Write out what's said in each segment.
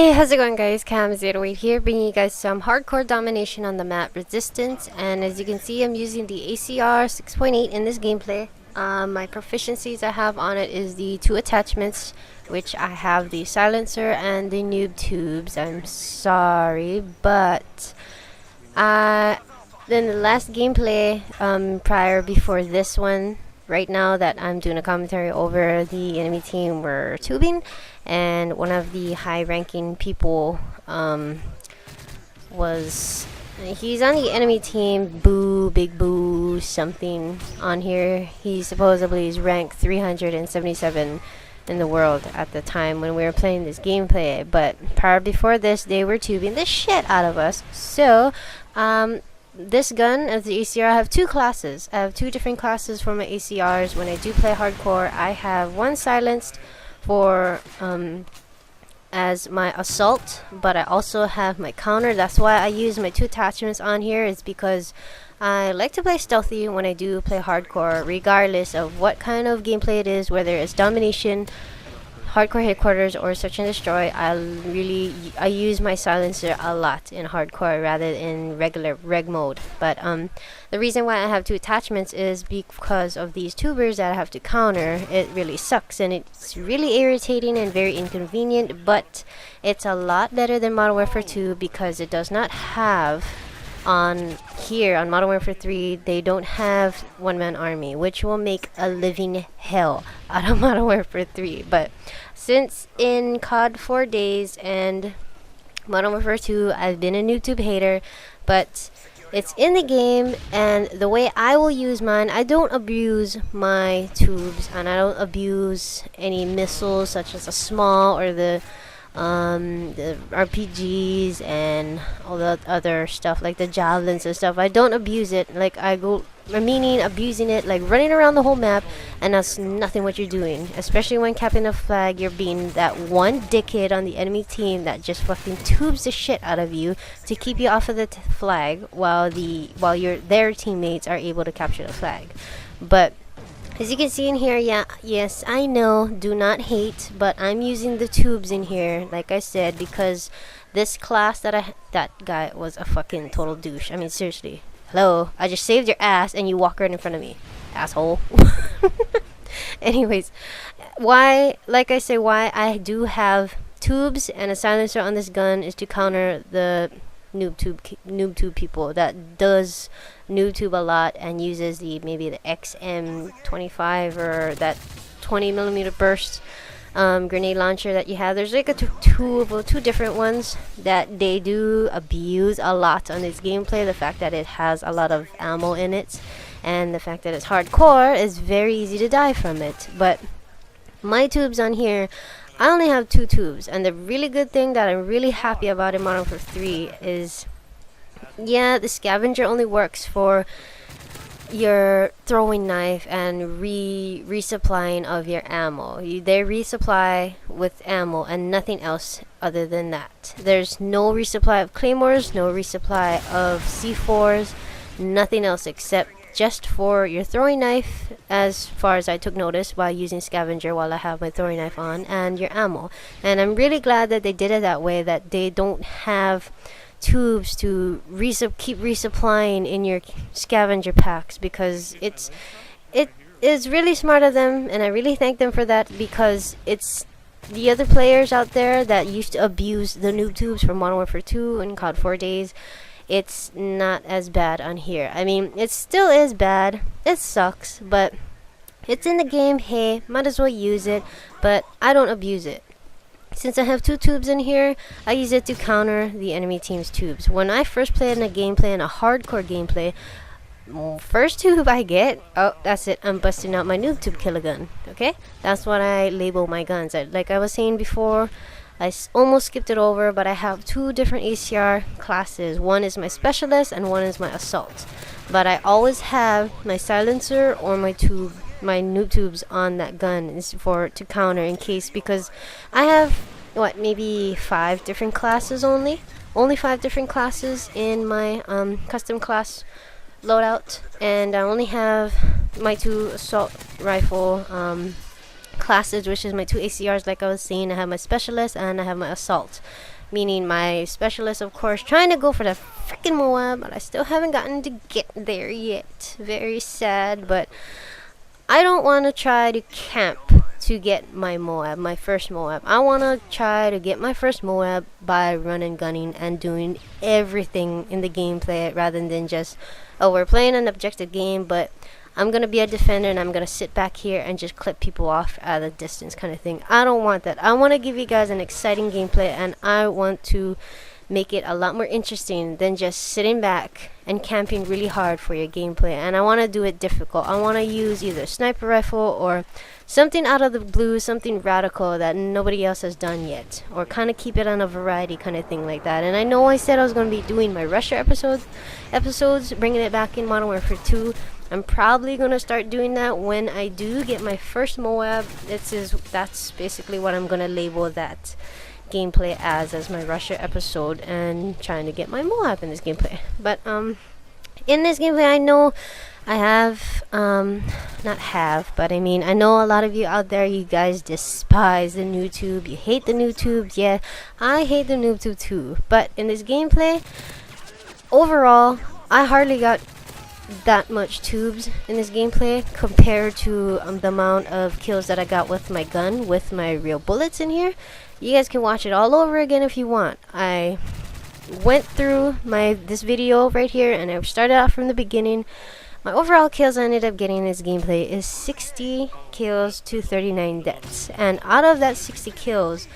Hey, how's it going guys? KAMZ here, bringing you guys some hardcore domination on the map Resistance. And as you can see, I'm using the ACR 6.8 in this gameplay. My proficiencies I have on it is the two attachments, which I have the silencer and the noob tubes. I'm sorry, but then the last gameplay before this one, right now that I'm doing a commentary over, the enemy team were tubing, and one of the high-ranking people he's on the enemy team. Boo, big boo, something on here. He supposedly is ranked 377 in the world at the time when we were playing this gameplay. But before this, they were tubing the shit out of us. So this gun as the ACR, I have two classes. I have two different classes for my ACRs. When I do play hardcore, I have one silenced for as my assault, but I also have my counter. That's why I use my two attachments on here, is because I like to play stealthy when I do play hardcore, regardless of what kind of gameplay it is, whether it's domination, hardcore headquarters, or search and destroy. I use my silencer a lot in hardcore rather than regular reg mode. But the reason why I have two attachments is because of these tubers that I have to counter. It really sucks and it's really irritating and very inconvenient, but it's a lot better than Modern Warfare 2 because it does not have on Modern Warfare 3, they don't have one-man army, which will make a living hell out of Modern Warfare 3. But since in COD 4 days and Modern Warfare 2, I've been a YouTube hater, but it's in the game, and the way I will use mine, I don't abuse my tubes, and I don't abuse any missiles such as a small or the RPGs and all the other stuff like the javelins and stuff. I don't abuse it. Like meaning abusing it, like running around the whole map, and that's nothing what you're doing. Especially when capping a flag, you're being that one dickhead on the enemy team that just fucking tubes the shit out of you to keep you off of the flag while their teammates are able to capture the flag. But as you can see in here, yes, I know, do not hate, but I'm using the tubes in here, like I said, because this class that guy was a fucking total douche. I mean, seriously. Hello, I just saved your ass and you walk right in front of me, asshole. Anyways, why I do have tubes and a silencer on this gun is to counter the noob tube people that does noob tube a lot and uses maybe the XM25 or that 20mm burst grenade launcher that you have. There's like two different ones that they do abuse a lot on this gameplay. The fact that it has a lot of ammo in it and the fact that it's hardcore is very easy to die from it. But my tubes on here, I only have two tubes, and the really good thing that I'm really happy about in Modern Warfare 3 is, yeah, the scavenger only works for your throwing knife and resupplying of your ammo. They resupply with ammo and nothing else other than that. There's no resupply of claymores, no resupply of C4s, nothing else except just for your throwing knife, as far as I took notice while using scavenger while I have my throwing knife on, and your ammo. And I'm really glad that they did it that way, that they don't have tubes to keep resupplying in your scavenger packs, because it is really smart of them, and I really thank them for that, because it's the other players out there that used to abuse the noob tubes from Modern Warfare 2 and COD 4 days. It's not as bad on here. I mean, it still is bad. It sucks, but it's in the game. Hey, might as well use it, but I don't abuse it. Since I have two tubes in here, I use it to counter the enemy team's tubes. When I first played in a hardcore gameplay, first tube I get, oh, that's it, I'm busting out my noob tube killagun. Okay? That's what I label my guns. Like I was saying before, I almost skipped it over, but I have two different ACR classes. One is my specialist and one is my assault. But I always have my silencer or my noob tubes on that gun is to counter in case, because I have maybe 5 different classes only 5 different classes in my custom class loadout, and I only have my 2 assault rifle classes, which is my 2 ACRs. Like I was saying, I have my specialist and I have my assault. Meaning my specialist, of course, trying to go for the freaking moab, but I still haven't gotten to get there yet. Very sad, but I don't want to try to camp to get my moab, my first moab. I want to try to get my first moab by running, gunning, and doing everything in the gameplay rather than just, oh, we're playing an objective game, but I'm going to be a defender and I'm going to sit back here and just clip people off at a distance kind of thing. I don't want that. I want to give you guys an exciting gameplay, and I want to make it a lot more interesting than just sitting back and camping really hard for your gameplay. And I want to do it difficult. I want to use either a sniper rifle or something out of the blue, something radical that nobody else has done yet, or kind of keep it on a variety kind of thing like that. And I know I said I was going to be doing my Russia episodes, bringing it back in Modern Warfare 2. I'm probably going to start doing that when I do get my first moab. That's basically what I'm going to label that gameplay as my Russia episode, and trying to get my moab in this gameplay. But in this gameplay, I know I have but I mean, I know a lot of you out there, you guys despise the noob tube, you hate the noob tubes. Yeah, I hate the noob tube too, but in this gameplay overall, I hardly got that much tubes in this gameplay compared to the amount of kills that I got with my gun, with my real bullets in here. You guys can watch it all over again if you want. I went through this video right here and I started off from the beginning. My overall kills I ended up getting in this gameplay is 60 kills to 39 deaths, and out of that 60 kills,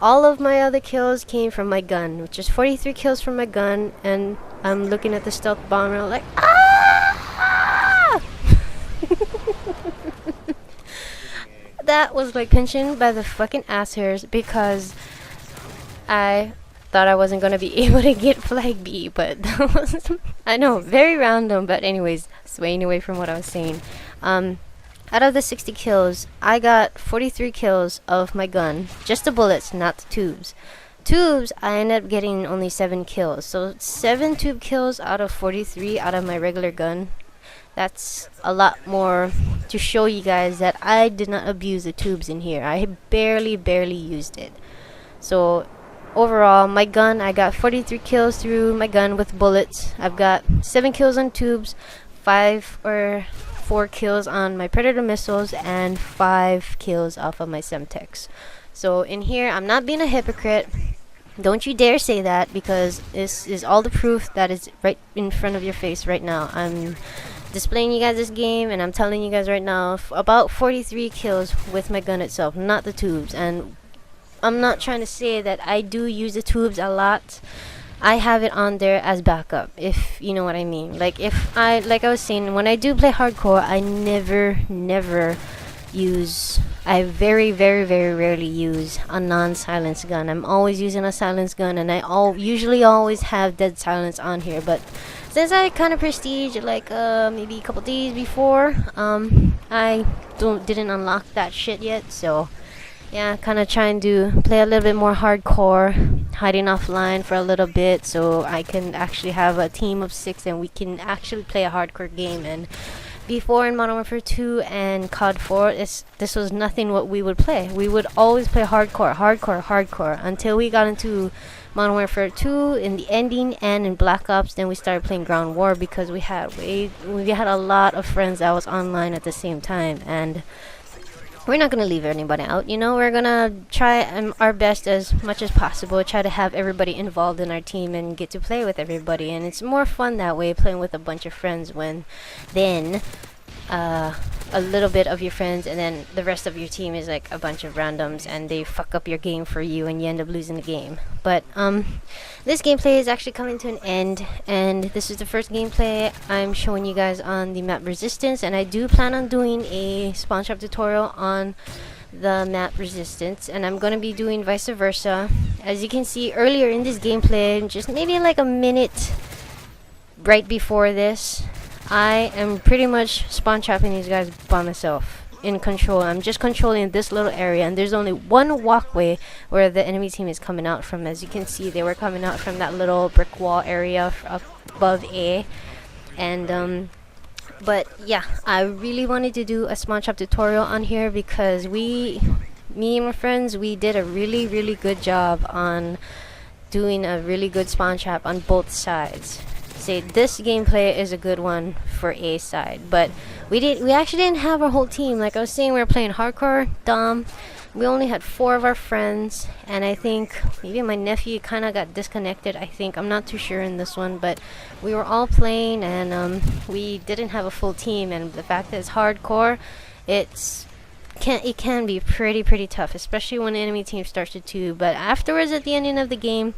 all of my other kills came from my gun, which is 43 kills from my gun. And I'm looking at the stealth bomber like, ah! That was like pinching by the fucking ass hairs, because I thought I wasn't gonna be able to get flag B, but that was, I know, very random. But anyways, swaying away from what I was saying. Out of the 60 kills, I got 43 kills of my gun, just the bullets, not the tubes. Tubes, I ended up getting only 7 kills. So 7 tube kills out of 43 out of my regular gun. That's a lot more to show you guys that I did not abuse the tubes in here. I barely used it. So overall, my gun, I got 43 kills through my gun with bullets. I've got 7 kills on tubes, 5 or 4 kills on my Predator missiles, and 5 kills off of my Semtex. So in here, I'm not being a hypocrite. Don't you dare say that, because this is all the proof that is right in front of your face right now. I'm displaying you guys this game, and I'm telling you guys right now, about 43 kills with my gun itself, not the tubes. And I'm not trying to say that I do use the tubes a lot. I have it on there as backup, if you know what I mean. Like I was saying, when I do play hardcore, I never use, I very rarely use a non-silence gun. I'm always using a silence gun, and I usually always have dead silence on here. But since I kind of prestige like maybe a couple days before, I didn't unlock that shit yet. So yeah, kind of trying to play a little bit more hardcore, hiding offline for a little bit, so I can actually have a team of 6 and we can actually play a hardcore game. And before in Modern Warfare 2 and COD 4, this was nothing what we would play. We would always play hardcore until we got into Modern Warfare 2 in the ending and in Black Ops. Then we started playing Ground War because we had a lot of friends that was online at the same time, and we're not going to leave anybody out, you know. We're going to try our best as much as possible, try to have everybody involved in our team and get to play with everybody. And it's more fun that way, playing with a bunch of friends, when then a little bit of your friends and then the rest of your team is like a bunch of randoms and they fuck up your game for you and you end up losing the game. But this gameplay is actually coming to an end, and this is the first gameplay I'm showing you guys on the map Resistance, and I do plan on doing a spawn trap tutorial on the map Resistance, and I'm going to be doing vice versa. As you can see earlier in this gameplay, just maybe like a minute right before this, I am pretty much spawn trapping these guys by myself in control. I'm just controlling this little area, and there's only one walkway where the enemy team is coming out from. As you can see, they were coming out from that little brick wall area up above A, and But yeah, I really wanted to do a spawn trap tutorial on here because me and my friends, we did a really good job on doing a really good spawn trap on both sides. Say this gameplay is a good one for A side, but we actually didn't have our whole team. Like I was saying, we were playing hardcore Dom. We only had 4 of our friends, and I think maybe my nephew kind of got disconnected. I think I'm not too sure in this one, but we were all playing, and we didn't have a full team. And the fact that it's hardcore, it can be pretty tough, especially when the enemy team starts to tube. But afterwards, at the ending of the game,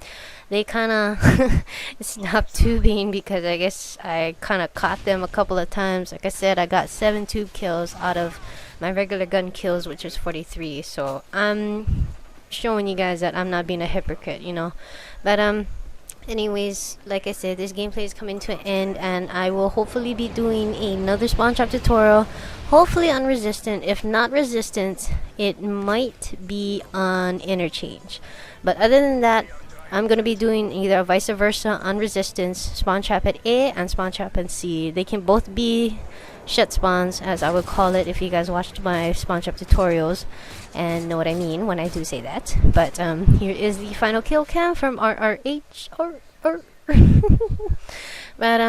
they kind of stopped tubing because I guess I kind of caught them a couple of times. Like I said, I got 7 tube kills out of my regular gun kills, which is 43. So I'm showing you guys that I'm not being a hypocrite, you know. But anyways, like I said, this gameplay is coming to an end, and I will hopefully be doing another spawn trap tutorial, hopefully on resistant. If not resistance, it might be on interchange. But other than that, I'm going to be doing either a vice versa on resistance, spawn trap at A and spawn trap at C. They can both be shut spawns, as I would call it, if you guys watched my spawn trap tutorials and know what I mean when I do say that. But here is the final kill cam from RRH. But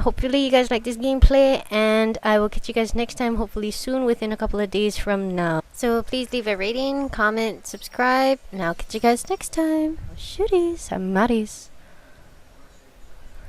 hopefully you guys like this gameplay, and I will catch you guys next time, hopefully soon, within a couple of days from now. So please leave a rating, comment, subscribe, and I'll catch you guys next time. Shooties, I'm Maris.